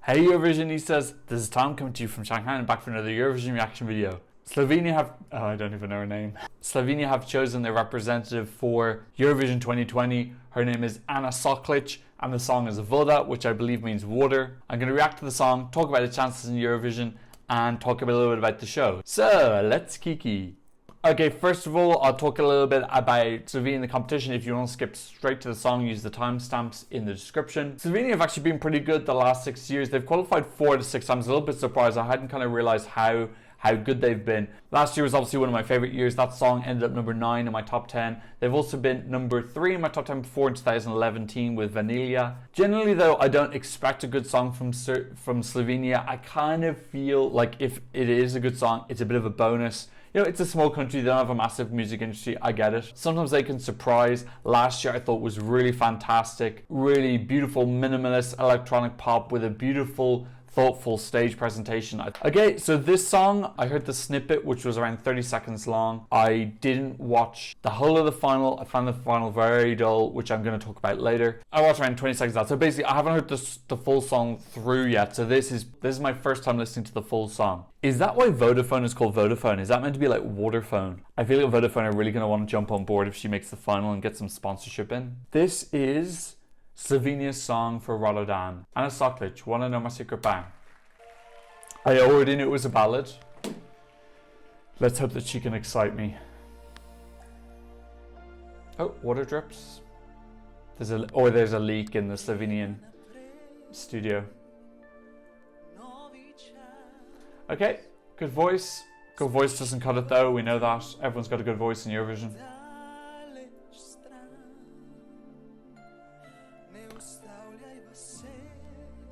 Hey Eurovisionistas, this is Tom coming to you from Shanghai and back for another Eurovision reaction video. Slovenia have, I don't even know her name. Slovenia have chosen their representative for Eurovision 2020. Her name is Soklič and the song is Voda, which I believe means water. I'm going to react to the song, talk about its chances in Eurovision and talk a little bit about the show. So, let's kiki. Okay, first of all, I'll talk a little bit about Slovenia in the competition. If you want to skip straight to the song, use the timestamps in the description. Slovenia have actually been pretty good the last 6 years. They've qualified 4 out of 6 times. A little bit surprised. I hadn't kind of realized how good they've been. Last year was obviously one of my favorite years. That song ended up number 9 in my top 10. They've also been number 3 in my top 10 before in 2011 team with Vanilla. Generally though, I don't expect a good song from Slovenia. I kind of feel like if it is a good song, it's a bit of a bonus. You know, it's a small country, they don't have a massive music industry, I get it. Sometimes they can surprise. Last year I thought was really fantastic. Really beautiful minimalist electronic pop with a beautiful thoughtful stage presentation. Okay, so this song, I heard the snippet, which was around 30 seconds long. I didn't watch the whole of the final. I found the final very dull, which I'm going to talk about later. I watched around 20 seconds out. So basically, I haven't heard the full song through yet. So this is my first time listening to the full song. Is that why Vodafone is called Vodafone? Is that meant to be like Waterphone? I feel like Vodafone are really going to want to jump on board if she makes the final and get some sponsorship in. This is Slovenia's song for Rotterdam. Soklič, Wanna Know My Secret Bang. I already knew it was a ballad. Let's hope that she can excite me. Oh, water drips. There's a leak in the Slovenian studio. Okay, good voice. Good voice doesn't cut it though, we know that. Everyone's got a good voice in Eurovision.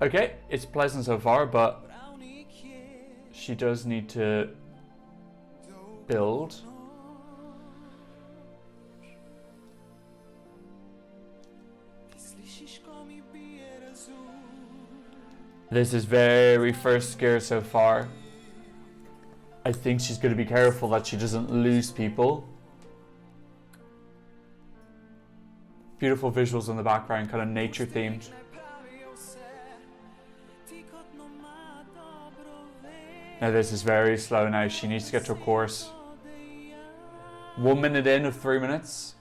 Okay, it's pleasant so far, but she does need to build. This is very first gear so far. I think she's going to be careful that she doesn't lose people. Beautiful visuals in the background, kind of nature themed. Now this is very slow now. She needs to get to a chorus. 1 minute in of 3 minutes.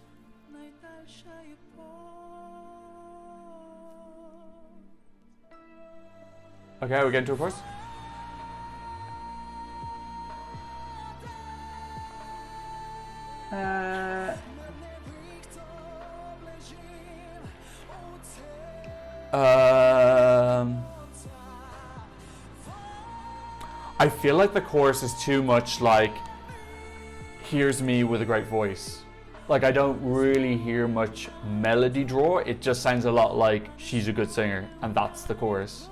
Okay, we're getting to a chorus. I feel like the chorus is too much like, here's me with a great voice. Like I don't really hear much melody draw. It just sounds a lot like she's a good singer and that's the chorus.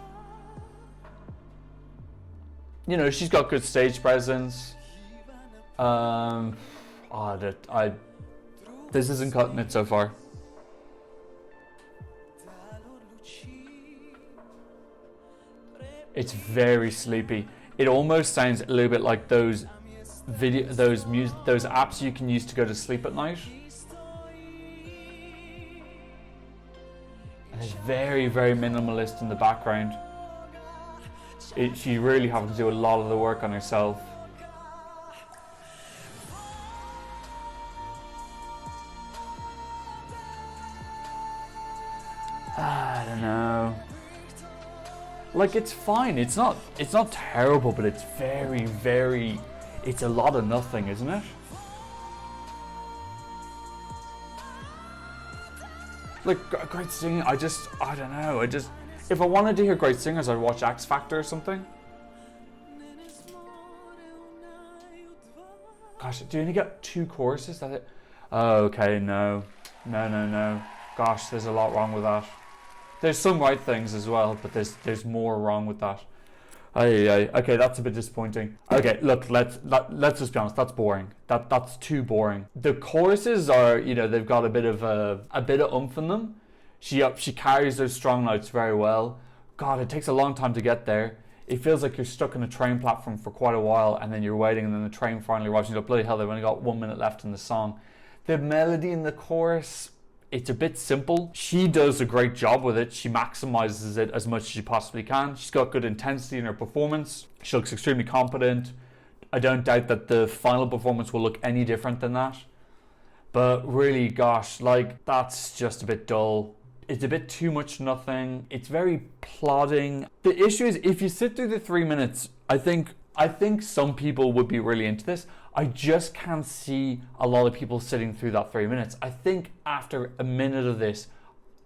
You know, she's got good stage presence. This isn't cutting it so far. It's very sleepy. It almost sounds a little bit like those apps you can use to go to sleep at night. And it's very, very minimalist in the background. She really having to do a lot of the work on herself. I don't know. Like it's fine. It's not terrible, but it's it's a lot of nothing, isn't it? Like great singing, I don't know. If I wanted to hear great singers, I'd watch X Factor or something. Gosh, do you only get 2 choruses? That it? Oh, okay, no. Gosh, there's a lot wrong with that. There's some right things as well, but there's more wrong with that. Okay, that's a bit disappointing. Okay, look, let's just be honest. That's boring. That's too boring. The choruses are, you know, they've got a bit of oomph in them. She carries those strong notes very well. God, it takes a long time to get there. It feels like you're stuck on a train platform for quite a while, and then you're waiting, and then the train finally arrives. And you go, bloody hell, they've only got 1 minute left in the song. The melody in the chorus it's a bit simple. She does a great job with it. She maximizes it as much as she possibly can. She's got good intensity in her performance. She looks extremely competent. I don't doubt that the final performance will look any different than that. But really, gosh, like, that's just a bit dull. It's a bit too much nothing. It's very plodding. The issue is, if you sit through the 3 minutes, I think some people would be really into this. I just can't see a lot of people sitting through that 3 minutes. I think after a minute of this,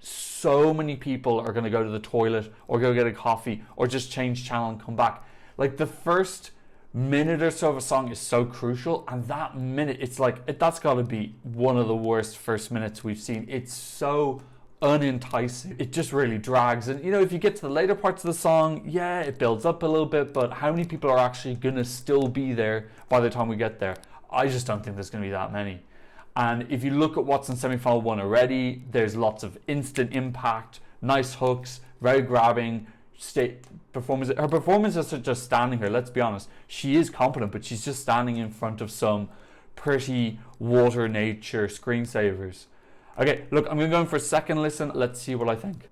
so many people are going to go to the toilet or go get a coffee or just change channel and come back. Like, the first minute or so of a song is so crucial, and that minute, it's like, that's got to be one of the worst first minutes we've seen. It's so unenticing. It just really drags. And, you know, if you get to the later parts of the song, yeah, it builds up a little bit, but how many people are actually going to still be there by the time we get there? I just don't think there's going to be that many. And if you look at what's in semi-final 1 already, there's lots of instant impact, nice hooks, very grabbing performance. Her performance is just standing here, let's be honest. She is competent, but she's just standing in front of some pretty water nature screensavers. Okay, look, I'm going to go in for a second listen. Let's see what I think.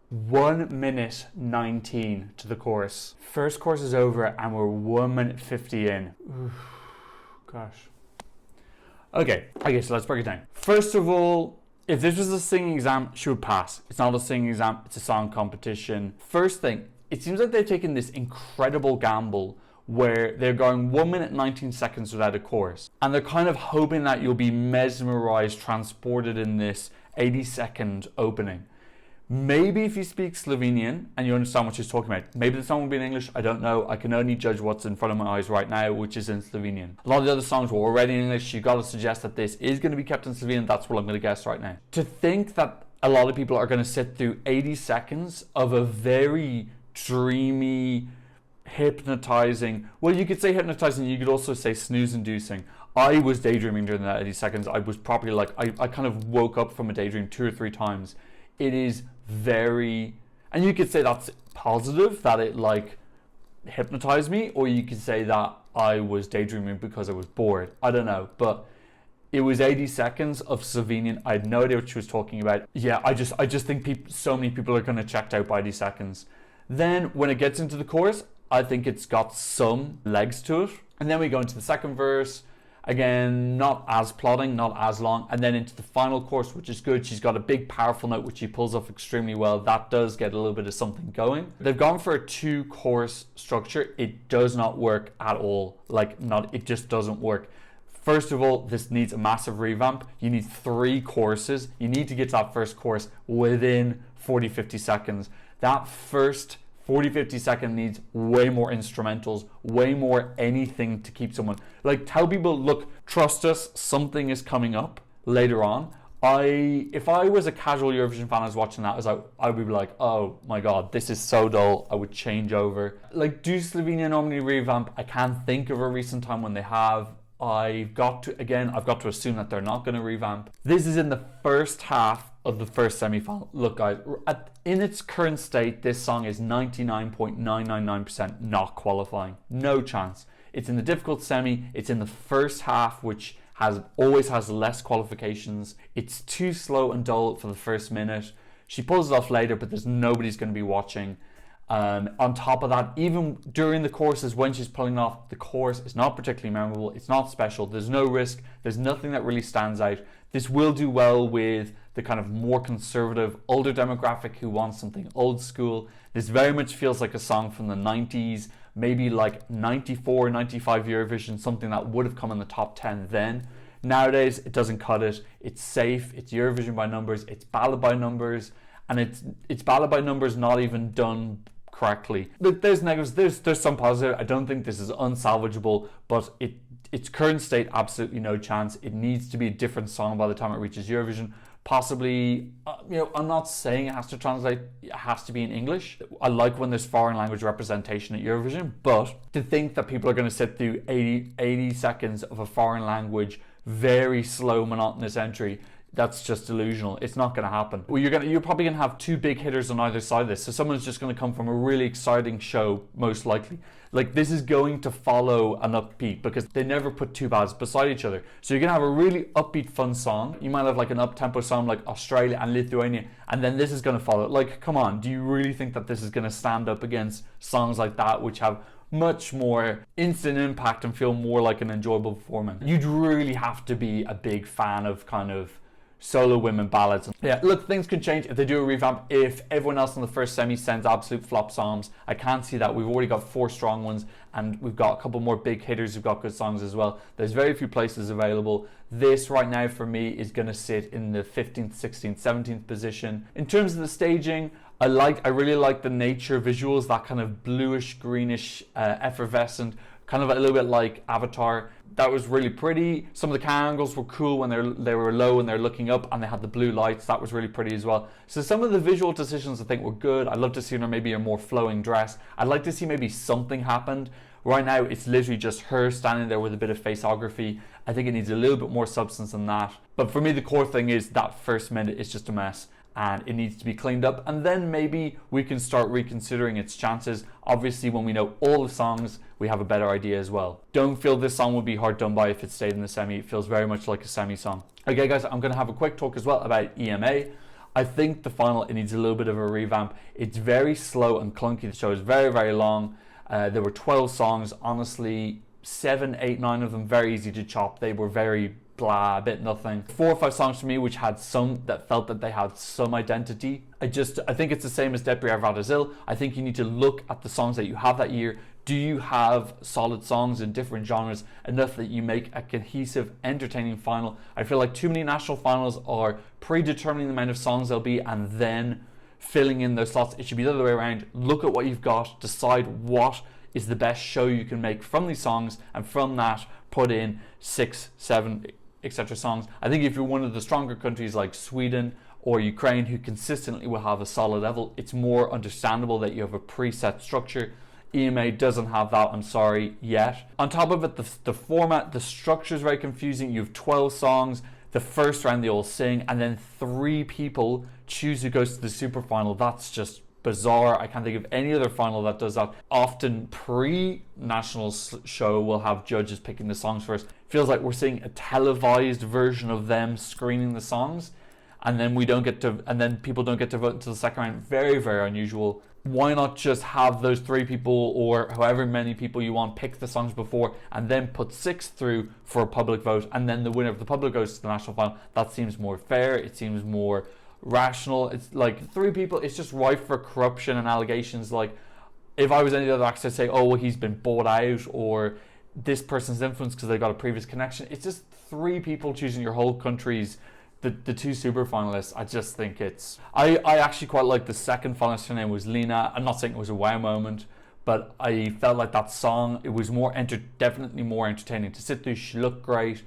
1 minute 19 to the chorus. First chorus is over and we're 1 minute 50 in. Oof, gosh. Okay, so let's break it down. First of all, if this was a singing exam, she would pass. It's not a singing exam, it's a song competition. First thing, it seems like they've taken this incredible gamble where they're going 1 minute 19 seconds without a chorus. And they're kind of hoping that you'll be mesmerized, transported in this 80-second opening. Maybe if you speak Slovenian and you understand what she's talking about, maybe the song will be in English, I don't know. I can only judge what's in front of my eyes right now, which is in Slovenian. A lot of the other songs were already in English. You got to suggest that this is going to be kept in Slovenian. That's what I'm going to guess right now. To think that a lot of people are going to sit through 80 seconds of a very dreamy, hypnotizing, well, you could say hypnotizing, you could also say snooze-inducing. I was daydreaming during that 80 seconds. I was probably like, I kind of woke up from a daydream 2 or 3 times. It is very, and you could say that's positive, that it like hypnotized me, or you could say that I was daydreaming because I was bored. I don't know, but it was 80 seconds of Slovenian. I had no idea what she was talking about. Yeah, I just think so many people are going to check out by 80 seconds. Then when it gets into the chorus, I think it's got some legs to it. And then we go into the second verse. Again, not as plodding, not as long. And then into the final chorus, which is good. She's got a big, powerful note, which she pulls off extremely well. That does get a little bit of something going. They've gone for a 2-chorus structure. It does not work at all. It just doesn't work. First of all, this needs a massive revamp. You need 3 choruses. You need to get to that first chorus within 40-50 seconds. That first 40-50 second needs way more instrumentals, way more anything to keep someone. Like, tell people, look, trust us, something is coming up later on. If I was a casual Eurovision fan, I was watching that, I would be like, oh my god, this is so dull, I would change over. Like, do Slovenia normally revamp? I can't think of a recent time when they have. I've got to assume that they're not going to revamp. This is in the first half of the first semi-final. Look, guys, in its current state, this song is 99.999% not qualifying. No chance. It's in the difficult semi. It's in the first half, which always has less qualifications. It's too slow and dull for the first minute. She pulls it off later, but there's nobody's going to be watching. On top of that, even during the courses when she's pulling off, the chorus is not particularly memorable. It's not special. There's no risk. There's nothing that really stands out. This will do well with the kind of more conservative, older demographic who wants something old school. This very much feels like a song from the 90s, maybe like 94, 95 Eurovision, something that would have come in the top 10 then. Nowadays, it doesn't cut it. It's safe. It's Eurovision by numbers. It's ballad by numbers. And it's ballad by numbers not even done correctly. Look, there's negatives, there's some positive. I don't think this is unsalvageable, but its current state, absolutely no chance. It needs to be a different song by the time it reaches Eurovision. Possibly, I'm not saying it has to translate, it has to be in English. I like when there's foreign language representation at Eurovision, but to think that people are going to sit through 80 seconds of a foreign language, very slow, monotonous entry, that's just delusional. It's not going to happen. Well, you're probably going to have two big hitters on either side of this. So someone's just going to come from a really exciting show, most likely. Like, this is going to follow an upbeat because they never put two ballads beside each other. So you're going to have a really upbeat, fun song. You might have like an up-tempo song like Australia and Lithuania, and then this is going to follow. Like, come on, do you really think that this is going to stand up against songs like that, which have much more instant impact and feel more like an enjoyable performance? You'd really have to be a big fan of kind of solo women ballads. Yeah, look, things can change if they do a revamp. If everyone else in the first semi sends absolute flop songs, I can't see that. We've already got 4 strong ones, and we've got a couple more big hitters who've got good songs as well. There's very few places available. This right now for me is going to sit in the 15th, 16th, 17th position. In terms of the staging, I really like the nature visuals, that kind of bluish, greenish, effervescent, kind of a little bit like Avatar. That was really pretty. Some of the camera angles were cool when they were low and they're looking up and they had the blue lights. That was really pretty as well. So some of the visual decisions I think were good. I'd love to see her maybe a more flowing dress. I'd like to see maybe something happened. Right now it's literally just her standing there with a bit of faceography. I think it needs a little bit more substance than that. But for me the core thing is that first minute is just a mess, and it needs to be cleaned up, and then maybe we can start reconsidering its chances. Obviously when we know all the songs, we have a better idea as well. Don't feel this song would be hard done by if it stayed in the semi. It feels very much like a semi song. Okay guys, I'm going to have a quick talk as well about EMA. I think the final, it needs a little bit of a revamp. It's very slow and clunky. The show is very, very long. There were 12 songs. Honestly, 7, 8, 9 of them very easy to chop. They were very blah, a bit nothing. 4 or 5 songs for me which had some, that felt that they had some identity. I think it's the same as Deprier Vadazil. I think you need to look at the songs that you have that year. Do you have solid songs in different genres enough that you make a cohesive, entertaining final? I feel like too many national finals are predetermining the amount of songs there'll be and then filling in those slots. It should be the other way around. Look at what you've got, decide what is the best show you can make from these songs, and from that put in 6, 7, etc. songs. I think if you're one of the stronger countries like Sweden or Ukraine who consistently will have a solid level, it's more understandable that you have a preset structure. EMA doesn't have that, I'm sorry, yet. On top of it, the format, the structure is very confusing. You have 12 songs. The first round they all sing, and then 3 people choose who goes to the super final. That's just bizarre. I can't think of any other final that does that. Often pre-national show will have judges picking the songs first. Feels like we're seeing a televised version of them screening the songs, and then people don't get to vote until the second round. Very, very unusual. Why not just have those 3 people or however many people you want pick the songs before and then put 6 through for a public vote, and then the winner of the public goes to the national final? That seems more fair. It seems more rational. It's like 3 people, it's just rife for corruption and allegations. Like, if I was any other actor, I'd say, oh well, he's been bought out, or this person's influence because they got a previous connection. It's just 3 people choosing your whole country's the 2 super finalists. I just think it's I actually quite like the second finalist. Her name was Lena. I'm not saying it was a wow moment, but I felt like that song, it was definitely more entertaining to sit through. She looked great.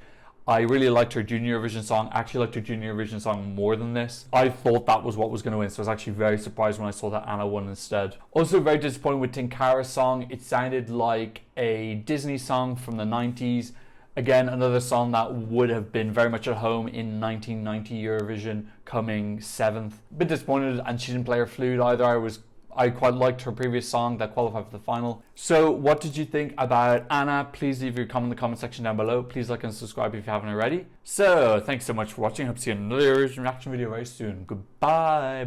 I really liked her Junior Eurovision song. I actually liked her Junior Eurovision song more than this. I thought that was what was going to win, so I was actually very surprised when I saw that Anna won instead. Also very disappointed with Tinkara's song. It sounded like a Disney song from the 90s. Again, another song that would have been very much at home in 1990 Eurovision, coming 7th. A bit disappointed, and she didn't play her flute either. I quite liked her previous song that qualified for the final. So what did you think about Anna? Please leave your comment in the comment section down below. Please like and subscribe if you haven't already. So thanks so much for watching. Hope to see you in another Eurovision reaction video very soon. Goodbye.